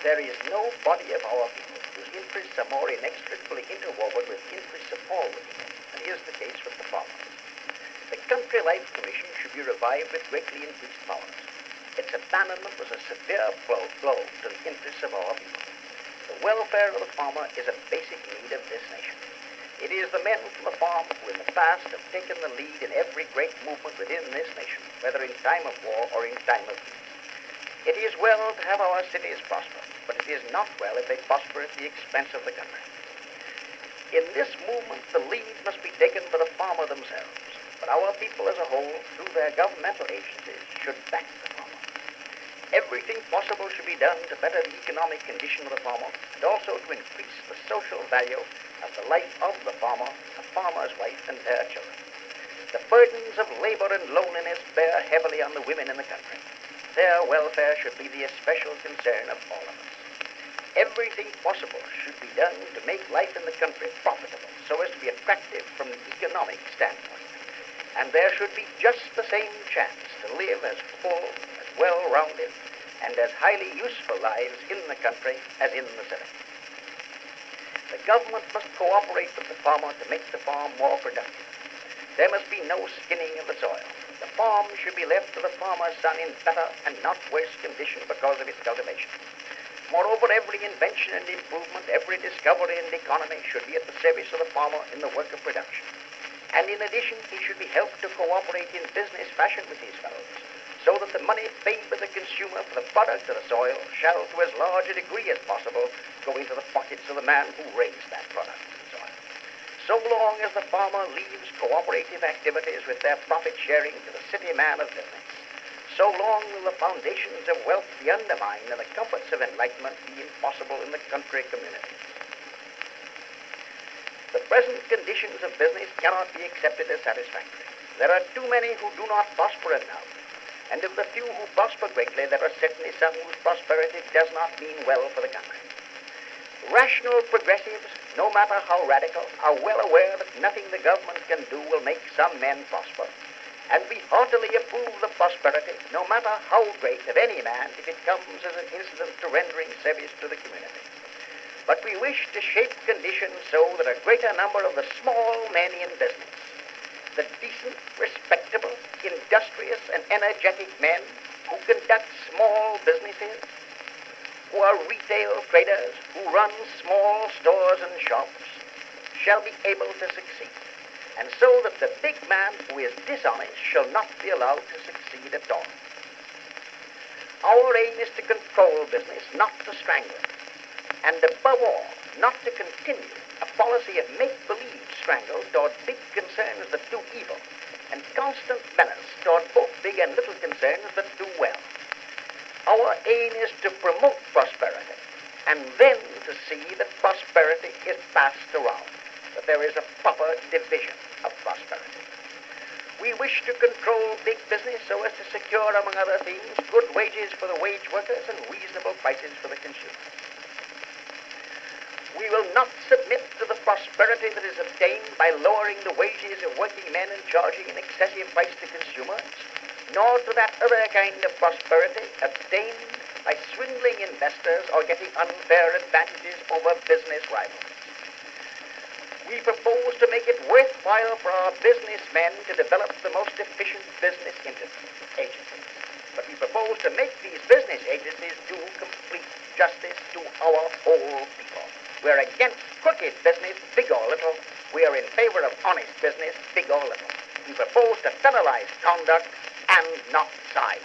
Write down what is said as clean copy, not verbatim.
There is no body of our people whose interests are more inextricably interwoven with interests of all the people than is the case with the farmers. The Country Life Commission should be revived with greatly increased powers. Its abandonment was a severe blow to the interests of our people. The welfare of the farmer is a basic need of this nation. It is the men from the farm who in the past have taken the lead in every great movement within this nation, whether in time of war or in time of peace. It is well to have our cities prosper, but it is not well if they prosper at the expense of the country. In this movement, the lead must be taken by the farmer themselves, but our people as a whole, through their governmental agencies, should back the farmer. Everything possible should be done to better the economic condition of the farmer and also to increase the social value of the life of the farmer, the farmer's wife, and their children. The burdens of labor and loneliness bear heavily on the women in the country. Their welfare should be the especial concern of all of us. Everything possible should be done to make life in the country profitable so as to be attractive from the economic standpoint. And there should be just the same chance to live as full, as well-rounded, and as highly useful lives in the country as in the city. The government must cooperate with the farmer to make the farm more productive. There must be no skinning of the soil. The farm should be left to the farmer's son in better and not worse condition because of its cultivation. Moreover, every invention and improvement, every discovery and economy should be at the service of the farmer in the work of production. And in addition, he should be helped to cooperate in business fashion with these fellows, so that the money paid by the consumer for the product of the soil shall, to as large a degree as possible, go into the pockets of the man who raised that product of the soil. So long as the farmer leaves cooperative activities with their profit sharing to the city man of business, so long will the foundations of wealth be undermined and the comforts of enlightenment be impossible in the country community. The present conditions of business cannot be accepted as satisfactory. There are too many who do not prosper enough, and of the few who prosper greatly, there are certainly some whose prosperity does not mean well for the country. Rational progressives, no matter how radical, are well aware that nothing the government can do will make some men prosper, and we heartily approve the prosperity, no matter how great, of any man if it comes as an incident to rendering service to the community. But we wish to shape conditions so that a greater number of the small men in business, the decent, respectable, industrious, and energetic men who conduct small businesses, who are retail traders, who run small stores and shops, shall be able to succeed, and so that the big man who is dishonest shall not be allowed to succeed at all. Our aim is to control business, not to strangle it, and above all, not to continue a policy of make-believe strangle toward big concerns that do evil, and constant menace toward both big and little concerns that do well. Our aim is to promote prosperity, and then to see that prosperity is passed around, that there is a proper division of prosperity. We wish to control big business so as to secure, among other things, good wages for the wage workers and reasonable prices for the consumers. We will not submit to the prosperity that is obtained by lowering the wages of working men and charging an excessive price to consumers, nor to that other kind of prosperity obtained by swindling investors or getting unfair advantages over business rivals. We propose to make it worthwhile for our businessmen to develop the most efficient business agencies. But we propose to make these business agencies do complete justice to our whole people. We're against crooked business, big or little. We are in favor of honest business, big or little. We propose to federalize conduct and not size.